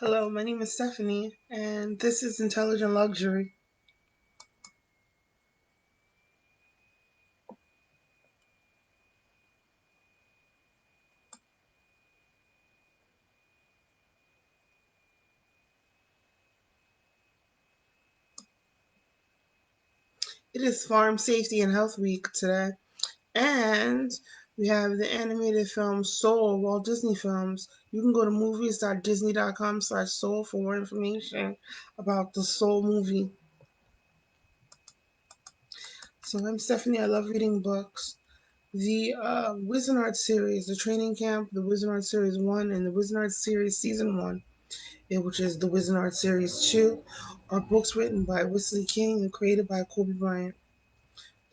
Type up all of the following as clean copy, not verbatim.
Hello, my name is Stephanie, and this is Intelligent Luxury. It is Farm Safety and Health Week today, and we have the animated film Soul, Walt Disney Films. You can go to movies.disney.com/soul for more information about the Soul movie. So I'm Stephanie. I love reading books. The Wizard series, the Training Camp, the Wizard Series 1, and the Wizard Series Season 1, which is the Wizard Series 2, are books written by Wesley King and created by Kobe Bryant.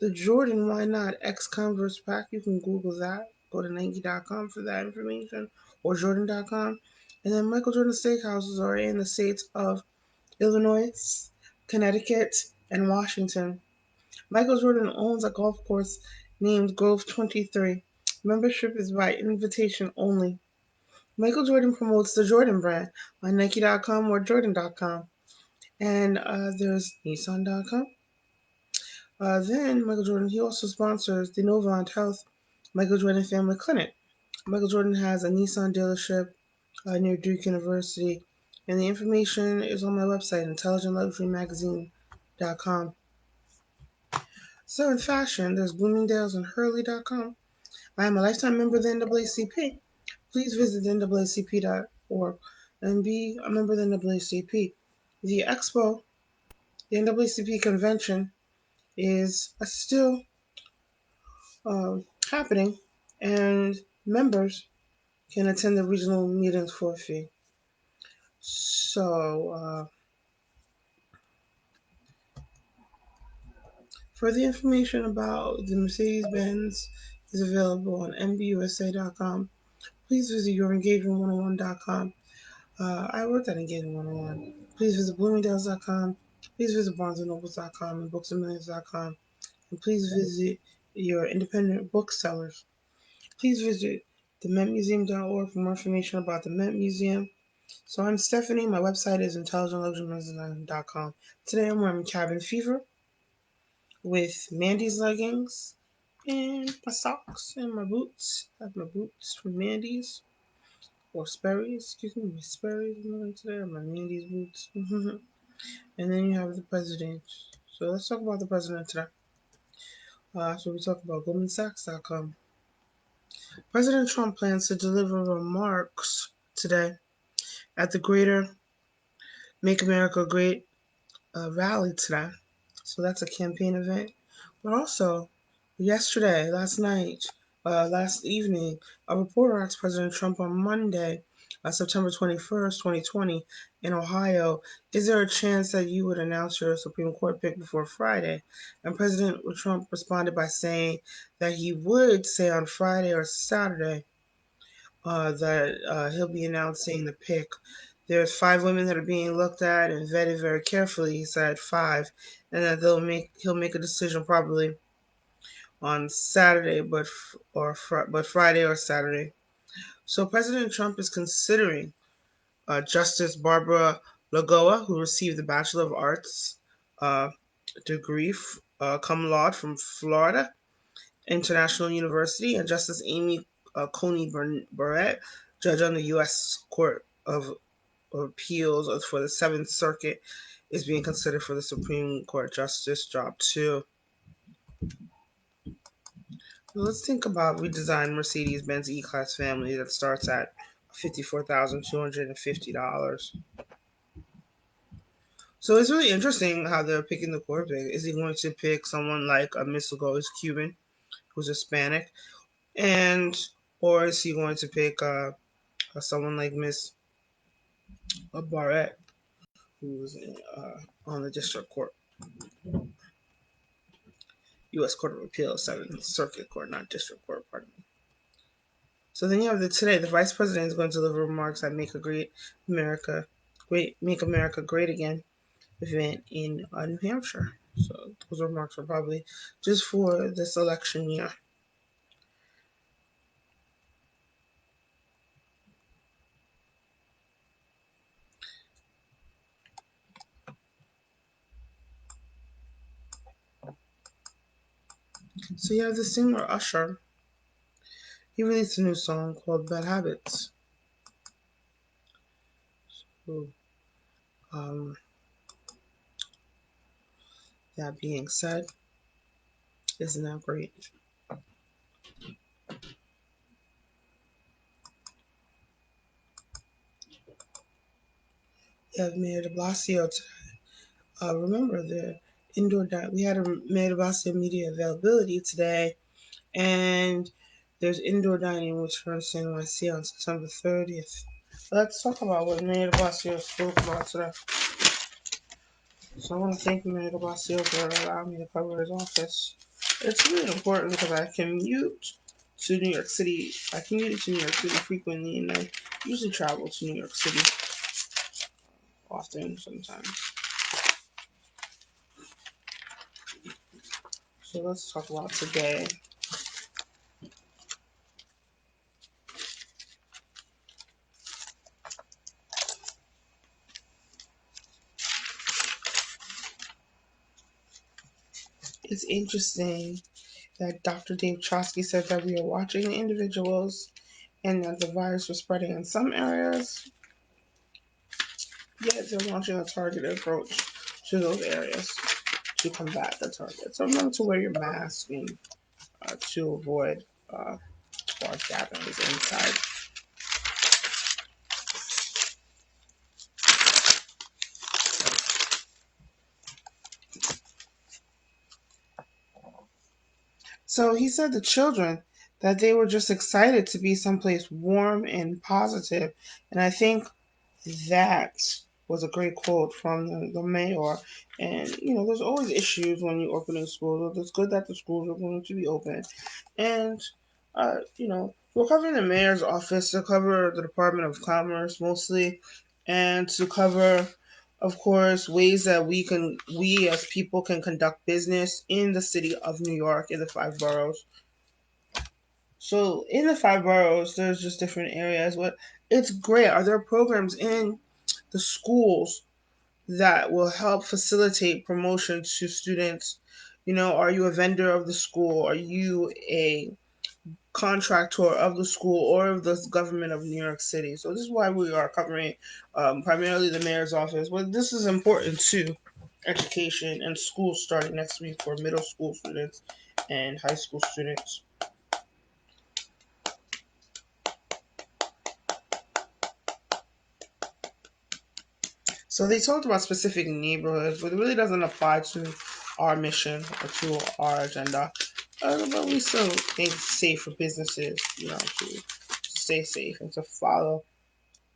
The Jordan Why Not X Converse pack, you can Google that. Go to Nike.com for that information or Jordan.com. And then Michael Jordan steakhouses are in the states of Illinois, Connecticut, and Washington. Michael Jordan owns a golf course named Grove 23. Membership is by invitation only. Michael Jordan promotes the Jordan brand on Nike.com or Jordan.com. And there's Nissan.com. Then Michael Jordan, he also sponsors the Novant Health Michael Jordan Family Clinic. Michael Jordan has a Nissan dealership near Duke University, and the information is on my website, intelligentluxurymagazine.com. So in fashion, there's Bloomingdale's and Hurley.com. I am a lifetime member of the NAACP. Please visit the NAACP.org and be a member of the NAACP. The expo, the NAACP convention, is still uh, happening, and members can attend the regional meetings for a fee. So, further information about the Mercedes Benz is available on MBUSA.com. Please visit YourEngagement101.com. I worked at Engagement 101. Please visit Bloomingdale's.com. Please visit BarnesandNobles.com and BooksAndMillions.com. And please visit your independent booksellers. Please visit theMetMuseum.org for more information about the Met Museum. So I'm Stephanie. My website is intelligentluxurydesign.com. Today I'm wearing Cabin Fever with Mandy's leggings and my socks and my boots. I have my boots from Mandy's or Sperry's. Excuse me, my Sperry's I'm wearing today, or my Mandy's boots. And then you have the president. So let's talk about the president today. So we talk about GoldmanSachs.com. President Trump plans to deliver remarks today at the Greater Make America Great rally today. So that's a campaign event. But also, last night, last evening, a reporter asked President Trump on Monday, September 21st, 2020, in Ohio, is there a chance that you would announce your Supreme Court pick before Friday? And President Trump responded by saying that he would say on Friday or Saturday that he'll be announcing the pick. There's 5 women that are being looked at and vetted very carefully. He said 5, and that he'll make a decision probably on Saturday, but Friday or Saturday. So President Trump is considering Justice Barbara Lagoa, who received the Bachelor of Arts uh, degree cum laude from Florida International University, and Justice Amy Coney Barrett, judge on the U.S. Court of Appeals for the Seventh Circuit, is being considered for the Supreme Court Justice job too. Let's think about redesigned Mercedes-Benz E-Class family that starts at $54,250. So it's really interesting how they're picking the quarterback. Is he going to pick someone like a Miss Legault, who's Cuban, who's Hispanic, and or is he going to pick someone like Miss Barrett, who's on the district court, U.S. Court of Appeals, Seventh Circuit Court, not district court, pardon me. So then you have today, the vice president is going to deliver remarks at Make America Great Again event in New Hampshire. So those remarks are probably just for this election year. So you have the singer Usher. He released a new song called Bad Habits. So, um, that being said, isn't that great? You have Mayor de Blasio today. Remember the we had a Mayor de Blasio media availability today, and there's indoor dining which turns in NYC on September 30th. Let's talk about what Mayor de Blasio spoke about today. So I want to thank Mayor de Blasio for allowing me to cover his office. It's really important because I commute to New York City. I commute to New York City frequently, and I usually travel to New York City often sometimes. So let's talk about today. It's interesting that Dr. Dave Chosky said that we are watching individuals and that the virus was spreading in some areas, yet they're launching a targeted approach to those areas to combat the target. So remember to wear your mask and to avoid large gatherings inside. So he said to children that they were just excited to be someplace warm and positive. And I think that was a great quote from the mayor. And, there's always issues when you open a school. It's good that the schools are going to be open. And, we're covering the mayor's office to cover the Department of Commerce mostly, and to cover, of course, ways that we as people can conduct business in the city of New York in the five boroughs. So in the five boroughs, there's just different areas. But it's great. Are there programs in the schools that will help facilitate promotion to students? Are you a vendor of the school? Are you a contractor of the school or of the government of New York City? So this is why we are covering primarily the mayor's office. But this is important too. Education and schools starting next week for middle school students and high school students. So they talked about specific neighborhoods, but it really doesn't apply to our mission or to our agenda. But we still think it's safe for businesses, to stay safe and to follow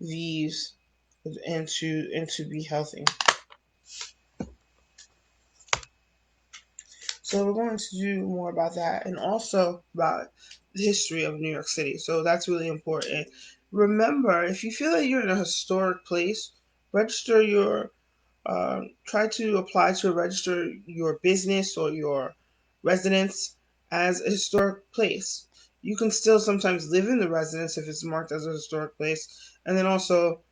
these and to be healthy. So we're going to do more about that and also about the history of New York City. So that's really important. Remember, if you feel that you're in a historic place, register your try to apply to register your business or your residence as a historic place. You can still sometimes live in the residence if it's marked as a historic place, and then also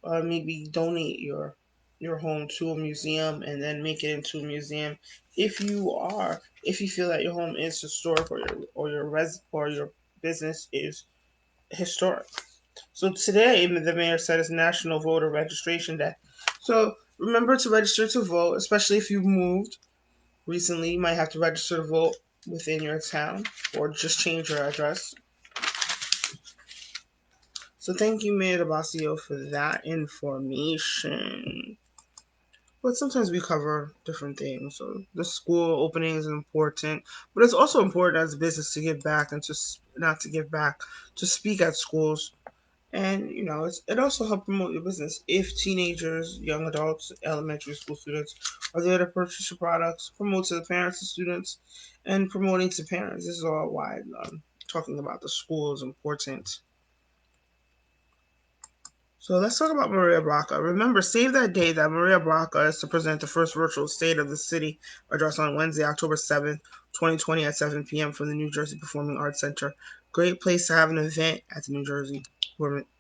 maybe donate your home to a museum and then make it into a museum if you feel that your home is historic or your business is historic. So today, the mayor said it's National Voter Registration Day. So remember to register to vote, especially if you moved recently. You might have to register to vote within your town or just change your address. So thank you, Mayor de Blasio, for that information. But sometimes we cover different things. So the school opening is important, but it's also important as a business to give back and just not to give back, to speak at schools. And it also helps promote your business. If teenagers, young adults, elementary school students are there to purchase your products, promote to the parents and students, and promoting to parents. This is all why talking about the school is important. So let's talk about Maria Braca. Remember, save that day that Maria Braca is to present the first virtual State of the City address on Wednesday, October 7th, 2020 at 7 p.m. from the New Jersey Performing Arts Center. Great place to have an event at the New Jersey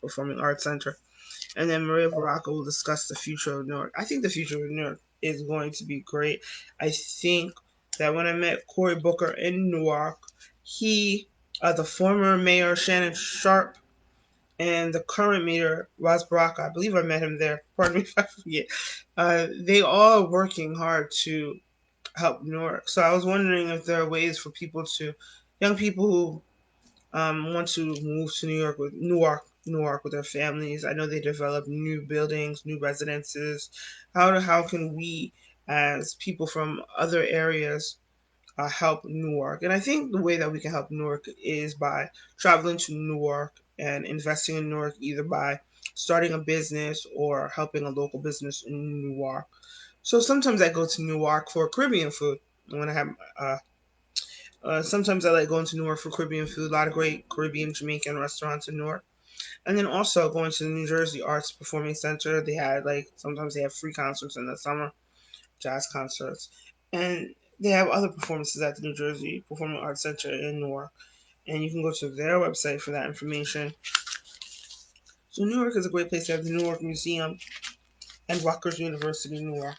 Performing Arts Center. And then Maria Baraka will discuss the future of New York. I think the future of New York is going to be great. I think that when I met Cory Booker in Newark, he, the former mayor Shannon Sharpe, and the current mayor Ras Baraka, I believe I met him there. Pardon me if I forget. They all are working hard to help Newark. So I was wondering if there are ways for young people who want to move to Newark with their families. I know they develop new buildings, new residences. How can we, as people from other areas, help Newark? And I think the way that we can help Newark is by traveling to Newark and investing in Newark, either by starting a business or helping a local business in Newark. So sometimes I go to Newark for Caribbean food when I have sometimes I like going to Newark for Caribbean food. A lot of great Caribbean Jamaican restaurants in Newark. And then also going to the New Jersey Arts Performing Center. They had sometimes they have free concerts in the summer, jazz concerts. And they have other performances at the New Jersey Performing Arts Center in Newark. And you can go to their website for that information. So Newark is a great place. They have the Newark Museum and Rutgers University in Newark.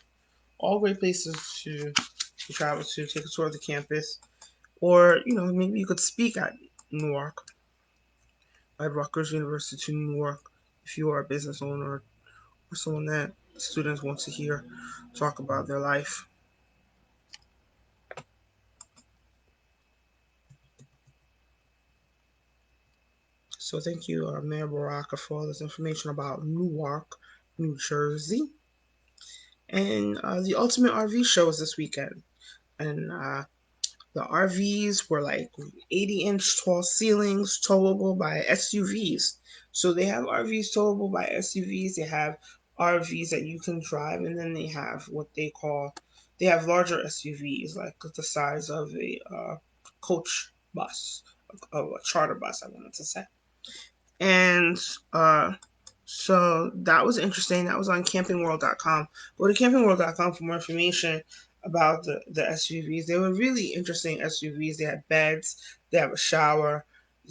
All great places to travel to, take a tour of the campus. Or, maybe you could speak at Newark, at Rutgers University in Newark, if you are a business owner or someone that students want to hear talk about their life. So thank you, Mayor Baraka, for all this information about Newark, New Jersey. And the Ultimate RV show is this weekend. And the RVs were like 80-inch tall ceilings, towable by SUVs. So they have RVs towable by SUVs. They have RVs that you can drive, and then they have they have larger SUVs, like the size of a coach bus, of a charter bus, I wanted to say. And so that was interesting. That was on campingworld.com. Go to campingworld.com for more information about the SUVs. They were really interesting SUVs. They had beds, they have a shower,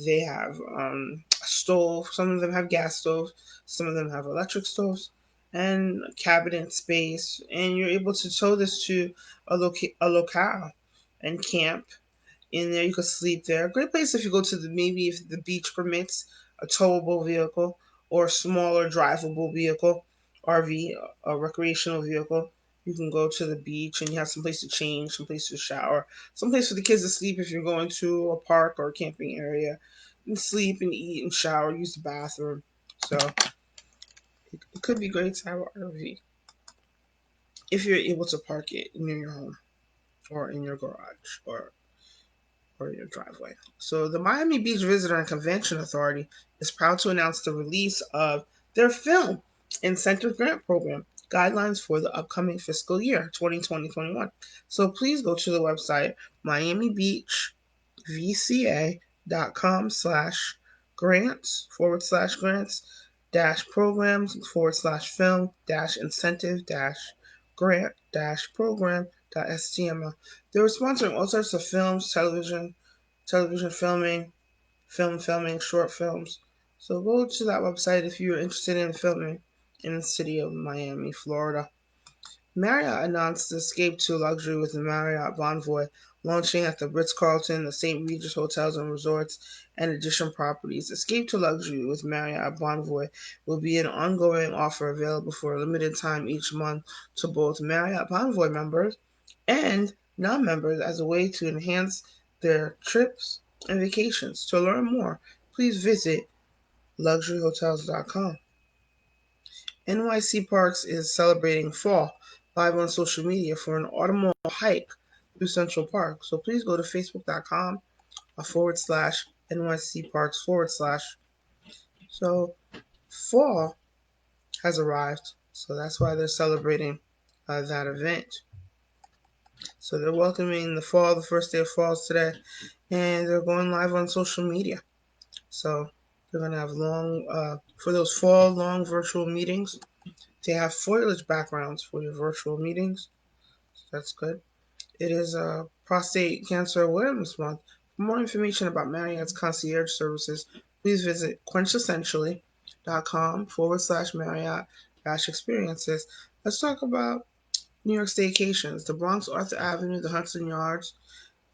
they have a stove. Some of them have gas stoves, some of them have electric stoves, and cabinet space. And you're able to tow this to a locale and camp in there. You could sleep there. Great place if you go to maybe if the beach permits a towable vehicle or a smaller drivable vehicle, RV, a recreational vehicle. You can go to the beach and you have some place to change, some place to shower, some place for the kids to sleep if you're going to a park or a camping area. And sleep and eat and shower, use the bathroom. So it could be great to have an RV if you're able to park it near your home or in your garage or your driveway. So, the Miami Beach Visitor and Convention Authority is proud to announce the release of their film incentive grant program guidelines for the upcoming fiscal year 2020-21. So, please go to the website miamibeachvca.com/grants / programs / film incentive grant program .stml. They were sponsoring all sorts of films, television filming, film filming, short films. So go to that website if you're interested in filming in the city of Miami, Florida. Marriott announced Escape to Luxury with the Marriott Bonvoy, launching at the Ritz-Carlton, the St. Regis Hotels and Resorts, and Edition Properties. Escape to Luxury with Marriott Bonvoy will be an ongoing offer available for a limited time each month to both Marriott Bonvoy members and non-members as a way to enhance their trips and vacations. To learn more, please visit luxuryhotels.com. NYC Parks is celebrating fall live on social media for an autumnal hike through Central Park. So please go to facebook.com /NYC Parks /. So fall has arrived. So that's why they're celebrating that event. So they're welcoming the fall, the first day of fall today, and they're going live on social media. So they're going to have for those fall long virtual meetings, they have foliage backgrounds for your virtual meetings. So that's good. It is Prostate Cancer Awareness Month. For more information about Marriott's concierge services, please visit quintessentially.com /Marriott experiences. Let's talk about New York Staycations, the Bronx, Arthur Avenue, the Hudson Yards,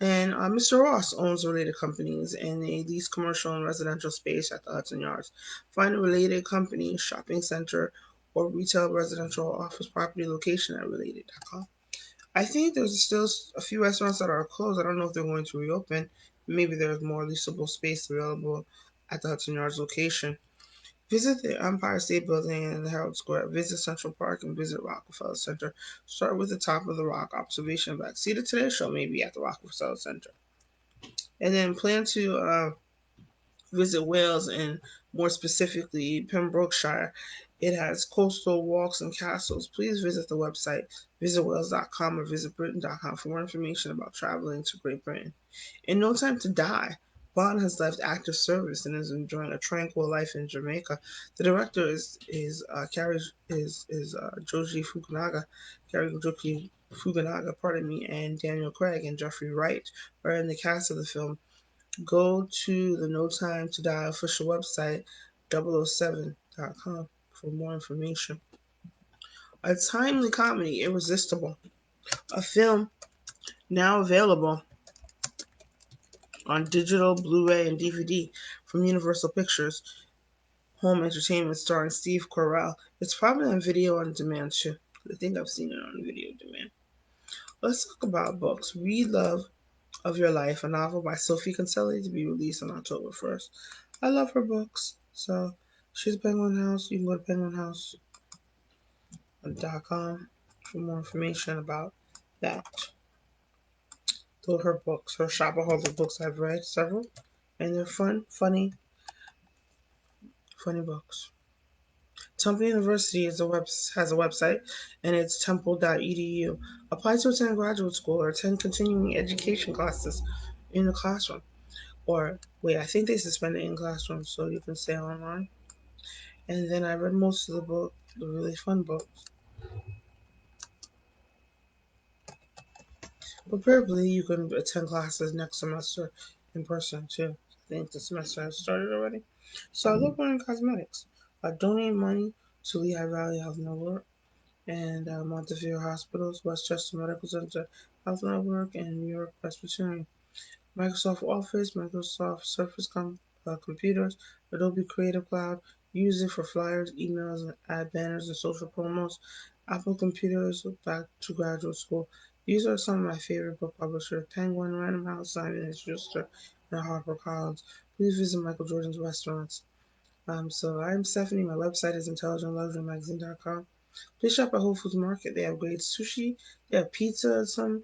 and Mr. Ross owns related companies and they lease commercial and residential space at the Hudson Yards. Find a related company, shopping center, or retail, residential, or office property location at related.com. I think there's still a few restaurants that are closed. I don't know if they're going to reopen. Maybe there's more leasable space available at the Hudson Yards location. Visit the Empire State Building and the Herald Square. Visit Central Park and visit Rockefeller Center. Start with the top of the Rock observation deck. See the Today Show maybe at the Rockefeller Center. And then plan to visit Wales and more specifically Pembrokeshire. It has coastal walks and castles. Please visit the website visitwales.com or visitbritain.com for more information about traveling to Great Britain. In No Time to Die, Bond has left active service and is enjoying a tranquil life in Jamaica. The director is Cary Joji Fukunaga, Cary Joji Fukunaga, pardon me, and Daniel Craig and Jeffrey Wright are in the cast of the film. Go to the No Time to Die official website, 007.com, for more information. A timely comedy, Irresistible, a film now available on digital, Blu-ray, and DVD from Universal Pictures Home Entertainment, starring Steve Carell. It's probably on video on demand too. I think I've seen it on video demand. Let's talk about books. Read Love of Your Life, a novel by Sophie Kinsella, to be released on October 1st. I love her books, so she's Penguin House. You can go to penguinhouse.com for more information about that. Those are her books, her shopaholic books. I've read several, and they're fun, funny books. Temple University has a website, and it's temple.edu. Apply to attend graduate school or attend continuing education classes in the classroom. Or, wait, I think they suspended in classroom, so you can stay online. And then I read most of the book, the really fun books. Preferably, you can attend classes next semester in person too. I think the semester has started already. So I love learning cosmetics. I donate money to Lehigh Valley Health Network and Montefiore Hospitals, Westchester Medical Center Health Network, and New York Presbyterian. Microsoft Office, Microsoft Surface computers, Adobe Creative Cloud, use it for flyers, emails, and ad banners and social promos. Apple computers, back to graduate school. These are some of my favorite book publishers: Penguin, Random House, Simon & Schuster, and HarperCollins. Please visit Michael Jordan's restaurants. So I'm Stephanie. My website is intelligentluxurymagazine.com. Please shop at Whole Foods Market. They have great sushi. They have pizza at some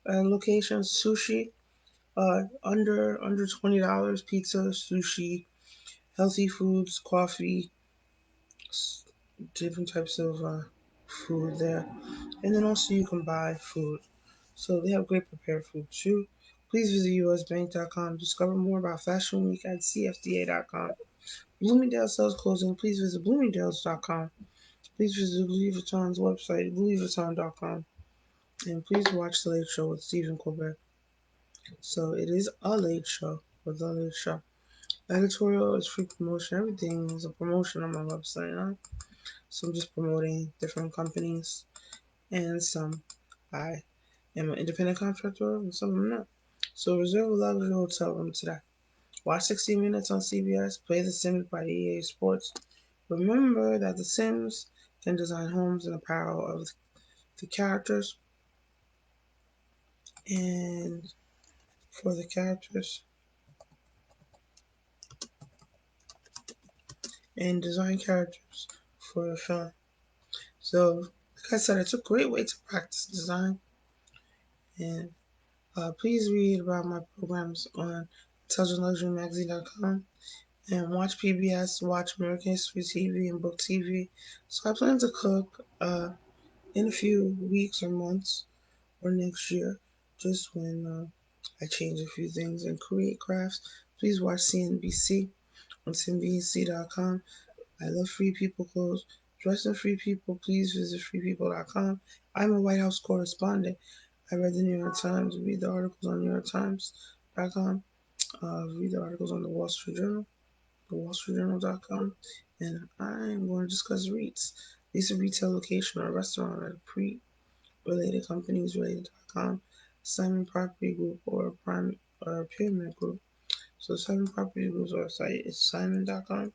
locations. Sushi under $20. Pizza, sushi, healthy foods, coffee, different types of food there. And then also you can buy food. So they have great prepared food too. Please visit usbank.com. Discover more about Fashion Week at cfda.com. Bloomingdale sales closing. Please visit bloomingdales.com. Please visit Louis Vuitton's website, louisvuitton.com. And please watch The Late Show with Stephen Colbert. So it is a late show with The Late Show. Editorial is free promotion. Everything is a promotion on my website. Huh? So I'm just promoting different companies, and some I am an independent contractor, and some I'm not. So reserve a luxury hotel room today. Watch 60 Minutes on CBS. Play The Sims by EA Sports. Remember that The Sims can design homes and apparel of the characters, and for the characters, and design characters for the film. So, like I said, it's a great way to practice design. And please read about my programs on intelligentluxurymagazine.com and watch PBS, watch American History TV and Book TV. So I plan to cook in a few weeks or months or next year, just when I change a few things and create crafts. Please watch CNBC on CNBC.com. I love free people clothes. Dress in free people. Please visit freepeople.com. I'm a White House correspondent. I read the New York Times. Read the articles on NewYorkTimes.com. Read the articles on the Wall Street Journal, thewallstreetjournal.com. And I'm going to discuss REITs. These are retail location or restaurant at a related companies related.com, Simon Property Group, or Prime or Pyramid Group. So Simon Property Group's website is simon.com.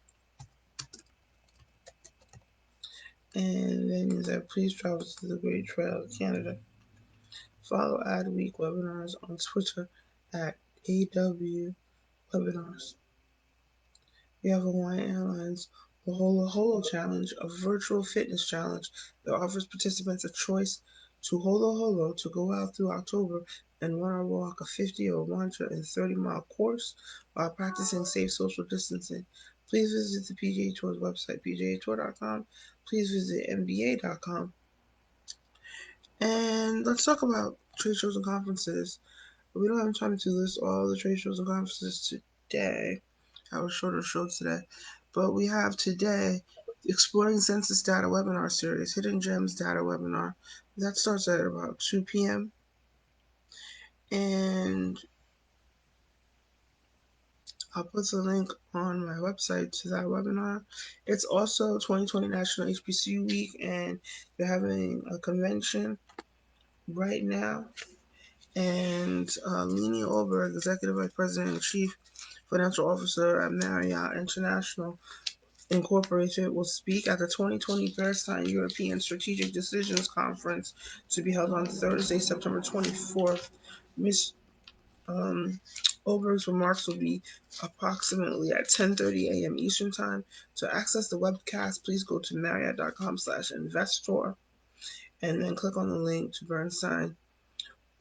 And then you said, please travel to the Great Trail of Canada. Follow Adweek webinars on Twitter at AW Webinars. We have Hawaiian Airlines Holo Holo Challenge, a virtual fitness challenge that offers participants a choice to holo holo to go out through October and run or walk a 50 or 130-mile course while practicing safe social distancing. Please visit the PGA Tour's website, pgatour.com. Please visit NBA.com. And let's talk about trade shows and conferences. We don't have time to list all the trade shows and conferences today. I have a shorter show today. But we have today Exploring Census Data webinar series, Hidden Gems Data webinar. That starts at about 2 p.m. And I'll put the link on my website to that webinar. It's also 2020 National HBCU Week, and they're having a convention right now. And Leanie Oberg, Executive Vice President and Chief Financial Officer at Marriott International Incorporated, will speak at the 2020 Bearstein European Strategic Decisions Conference to be held on Thursday, September 24th. Ms. Oberg's remarks will be approximately at 10:30 a.m. Eastern Time. To access the webcast, please go to marriott.com/investor and then click on the link to Bernstein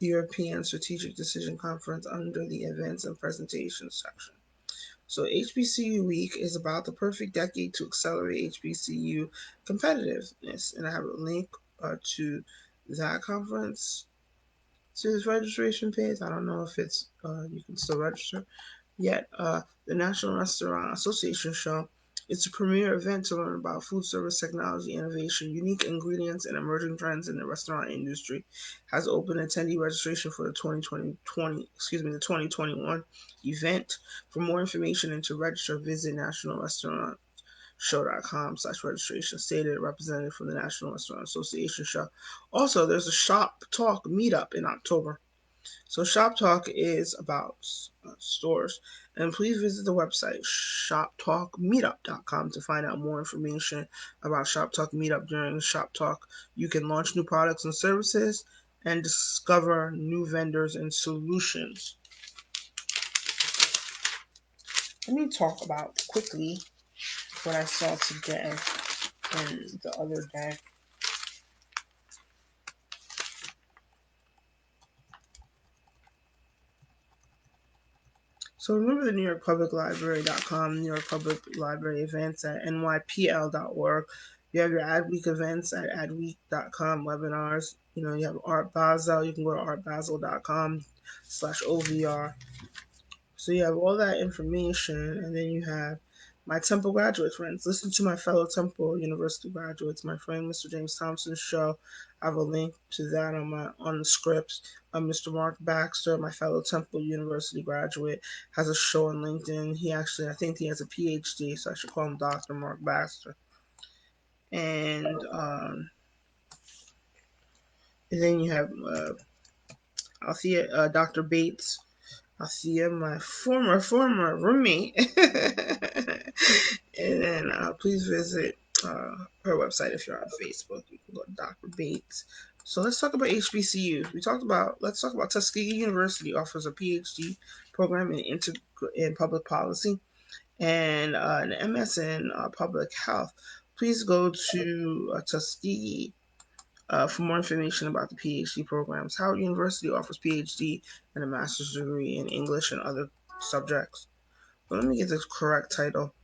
European Strategic Decision Conference under the Events and Presentations section. So HBCU Week is about the perfect decade to accelerate HBCU competitiveness, and I have a link to that conference to this registration page. I don't know if it's you can still register yet. The National Restaurant Association Show. It's a premier event to learn about food service technology innovation, unique ingredients, and emerging trends in the restaurant industry. Has open attendee registration for the 2021 event. For more information and to register, visit nationalrestaurantshow.com/registration. Stated representative from the National Restaurant Association Show. Also, there's a Shop Talk meetup in October. So Shop Talk is about stores. And please visit the website shoptalkmeetup.com to find out more information about Shop Talk Meetup. During Shop Talk, you can launch new products and services and discover new vendors and solutions. Let me talk about quickly what I saw today and the other day. So remember the New York Public Library.com, New York Public Library events at nypl.org. You have your Adweek events at adweek.com, webinars. You have Art Basel. You can go to artbasel.com/OVR. So you have all that information, and then you have my Temple graduate friends. Listen to my fellow Temple University graduates. My friend Mr. James Thompson's show. I have a link to that on the scripts. Mr. Mark Baxter, my fellow Temple University graduate, has a show on LinkedIn. I think he has a PhD, so I should call him Dr. Mark Baxter. And then you have Althea, Dr. Bates. Althea, my former roommate. And then please visit her website if you're on Facebook. You can go to Dr. Bates. So let's talk about HBCUs. Let's talk about Tuskegee University offers a PhD program in public policy and an MS in public health. Please go to Tuskegee for more information about the PhD programs. Howard University offers PhD and a master's degree in English and other subjects. But let me get the correct title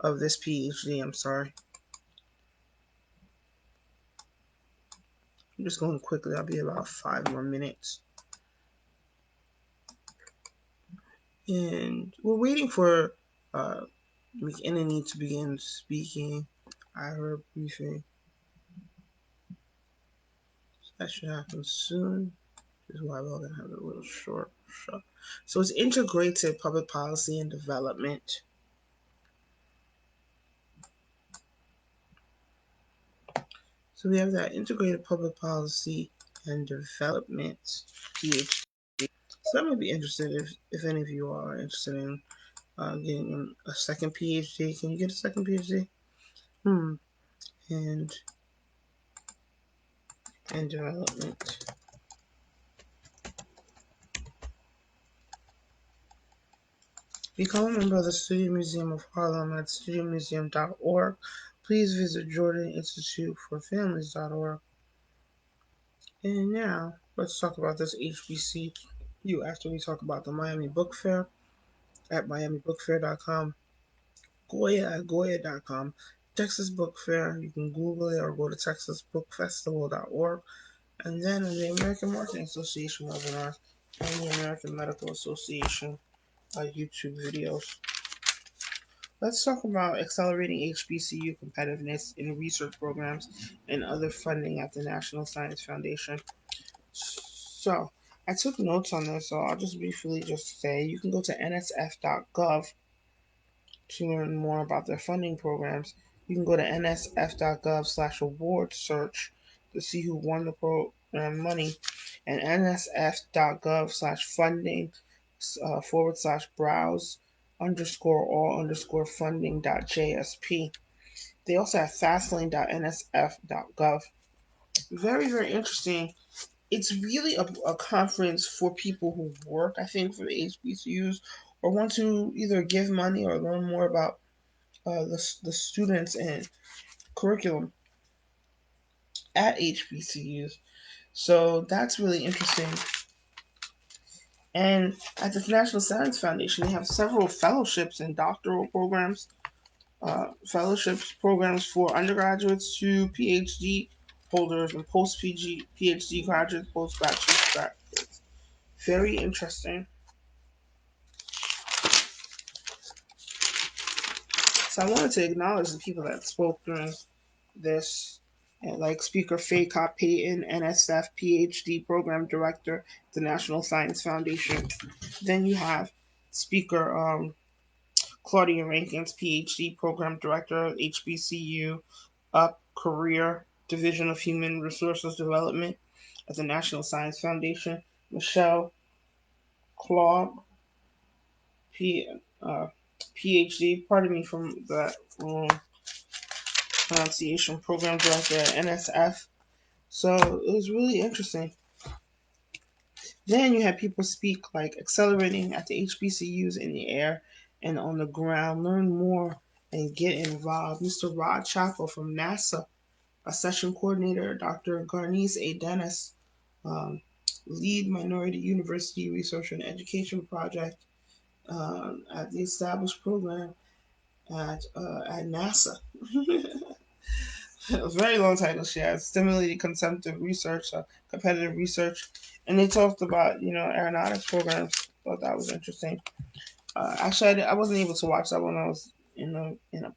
of this PhD. I'm sorry. I'm just going quickly. I'll be about 5 more minutes. And we're waiting for McEnany to begin speaking. I heard briefing. That should happen soon. This is why we're going to have a little short show. So it's integrated public policy and development. So we have that integrated public policy and Development PhD. So that might be interesting if any of you are interested in getting a second PhD. Can you get a second PhD? Hmm. And Development. Become a member of the Studio Museum of Harlem at studiomuseum.org. Please visit Jordan Institute for Families.org. And now, let's talk about this HBCU after we talk about the Miami Book Fair at miamibookfair.com, Goya at goya.com, Texas Book Fair. You can Google it or go to texasbookfestival.org. And then the American Marketing Association webinars and the American Medical Association YouTube videos. Let's talk about accelerating HBCU competitiveness in research programs and other funding at the National Science Foundation. So, I took notes on this, so I'll just briefly just say you can go to nsf.gov to learn more about their funding programs. You can go to nsf.gov/award search to see who won the program money, and nsf.gov/funding /browse _all_funding.jsp. They also have fastlane.nsf.gov. Very, very interesting. It's really a conference for people who work, I think, for the HBCUs or want to either give money or learn more about the students and curriculum at HBCUs. So that's really interesting. And at the National Science Foundation, they have several fellowships and doctoral programs, fellowships programs for undergraduates to PhD holders and post PhD graduates, post graduates. Very interesting. So I wanted to acknowledge the people that spoke during this, like Speaker Faye Cop Payton, NSF PhD Program Director at the National Science Foundation. Then you have Speaker Claudia Rankins, PhD Program Director at HBCU Up Career Division of Human Resources Development at the National Science Foundation. Michelle Claude, P, uh, PhD, pardon me from that pronunciation, Program Director at NSF. So it was really interesting. Then you had people speak like accelerating at the HBCUs in the air and on the ground, learn more and get involved. Mr. Rod Chappell from NASA, a session coordinator, Dr. Garnice A. Dennis, lead Minority University Research and Education Project at the established program at NASA. A very long title she has, stimulated consumptive research, competitive research, and they talked about aeronautics programs. Thought that was interesting. Actually, I wasn't able to watch that when I was in a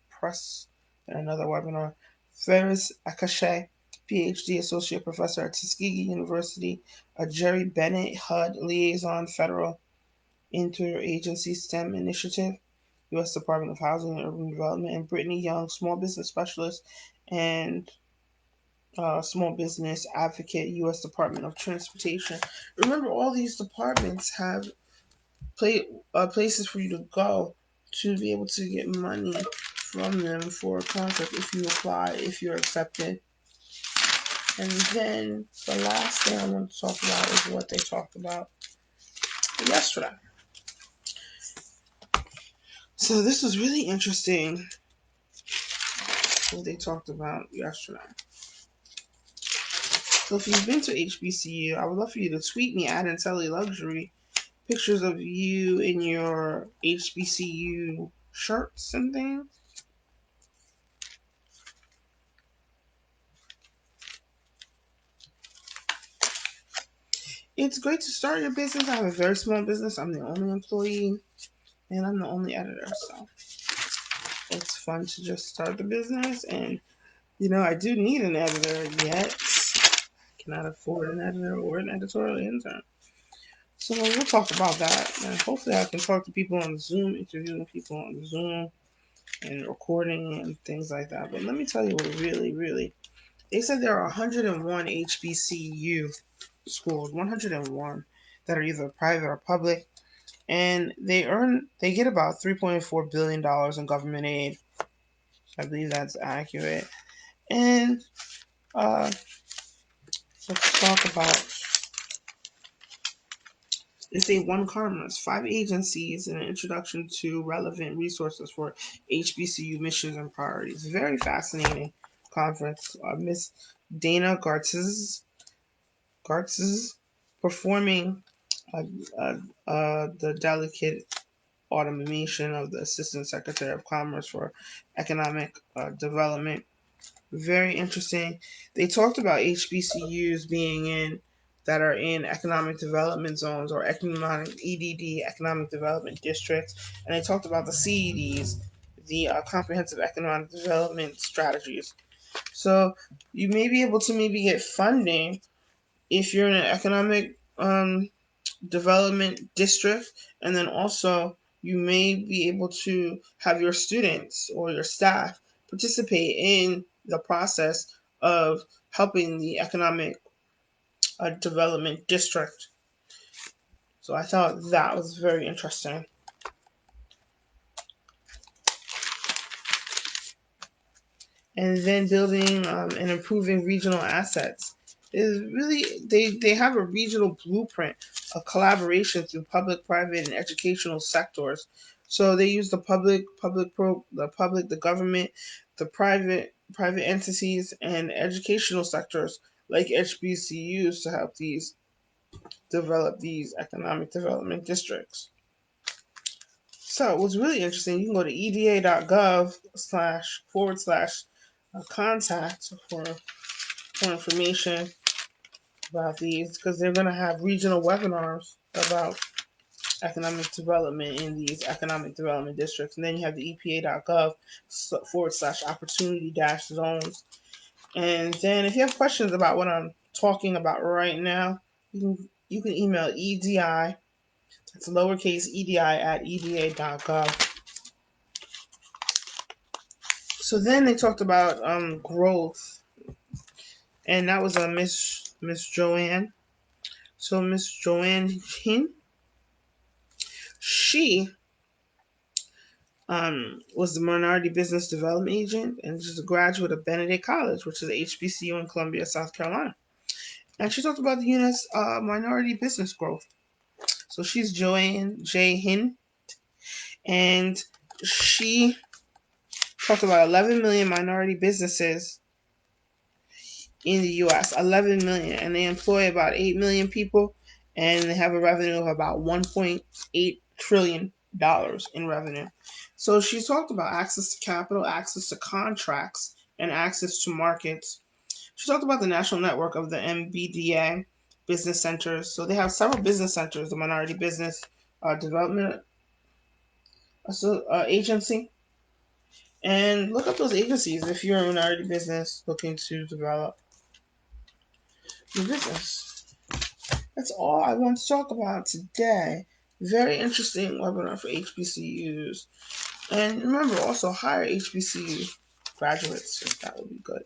press in another webinar. Ferris Akashe, PhD Associate Professor at Tuskegee University, a Jerry Bennett HUD Liaison Federal Interagency STEM Initiative, U.S. Department of Housing and Urban Development, and Brittany Young, Small Business Specialist and Small Business Advocate, U.S. Department of Transportation. Remember, all these departments have places for you to go to be able to get money from them for a contract if you apply, if you're accepted. And then the last thing I want to talk about is what they talked about yesterday. So this was really interesting what they talked about yesterday. So if you've been to HBCU, I would love for you to tweet me at IntelliLuxury pictures of you in your HBCU shirts and things. It's great to start your business. I have a very small business. I'm the only employee and I'm the only editor. So it's fun to just start the business. And, I do need an editor, yet I cannot afford an editor or an editorial intern. So we'll talk about that. And hopefully I can talk to people on Zoom, interviewing people on Zoom and recording and things like that. But let me tell you what really, really, they said there are 101 HBCU schools, 101 that are either private or public, and they get about $3.4 billion in government aid. I believe that's accurate. And uh, let's talk about, they say One Commerce, 5 agencies, and an introduction to relevant resources for HBCU missions and priorities. Very fascinating conference. Miss Dana Gartz's performing uh, the delicate automation of the Assistant Secretary of Commerce for Economic Development. Very interesting. They talked about HBCUs being in that are in economic development zones or economic EDD, economic development districts, and they talked about the CEDs, the comprehensive economic development strategies. So you may be able to maybe get funding if you're in an economic development district, and then also you may be able to have your students or your staff participate in the process of helping the economic development district. So I thought that was very interesting. And then building and improving regional assets is really, they have a regional blueprint, a collaboration through public, private, and educational sectors. So they use the government, the private entities, and educational sectors like HBCUs to help these develop these economic development districts. So it was really interesting. You can go to eda.gov//contact for information about these, because they're going to have regional webinars about economic development in these economic development districts. And then you have the EPA.gov/opportunity dash zones. And then if you have questions about what I'm talking about right now, you can email EDI, that's lowercase EDI, at eda.gov. So then they talked about growth, and that was a Miss Joanne. So Miss Joanne Hin, she was the Minority Business Development Agent, and she's a graduate of Benedict College, which is a HBCU in Columbia, South Carolina. And she talked about the unit's minority business growth. So she's Joanne J. Hin, and she talked about 11 million minority businesses in the U.S. 11 million, and they employ about 8 million people, and they have a revenue of about 1.8 trillion dollars in revenue. So she talked about access to capital, access to contracts, and access to markets. She talked about the national network of the MBDA business centers. So they have several business centers, the Minority Business Development Agency. And look up those agencies if you're a minority business looking to develop your business. That's all I want to talk about today. Very interesting webinar for HBCUs. And remember, also hire HBCU graduates. That would be good.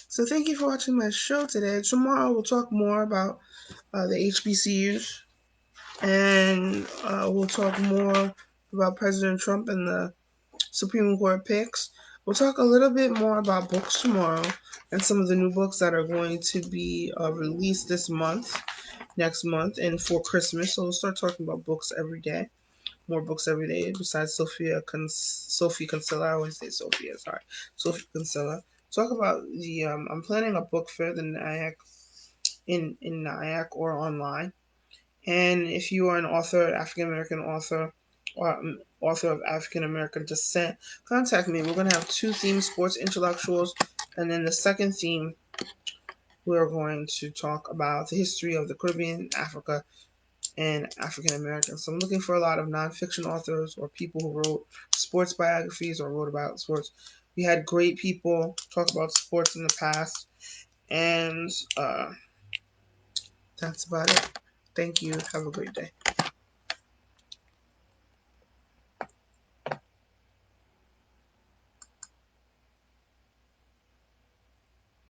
So thank you for watching my show today. Tomorrow we'll talk more about the HBCUs, and we'll talk more about President Trump and the Supreme Court picks. We'll talk a little bit more about books tomorrow and some of the new books that are going to be released this month, next month, and for Christmas. So we'll start talking about books every day, more books every day. Besides Sophie Kinsella, I always say Sophia. Sorry, Sophie Kinsella. Talk about the. I'm planning a book fair, the Nyack in Nyack or online. And if you are an author, African American author, or author of African American descent, contact me. We're going to have 2 themes: sports intellectuals, and then the second theme, we're going to talk about the history of the Caribbean, Africa, and African Americans. So I'm looking for a lot of nonfiction authors or people who wrote sports biographies or wrote about sports. We had great people talk about sports in the past, and that's about it. Thank you. Have a great day.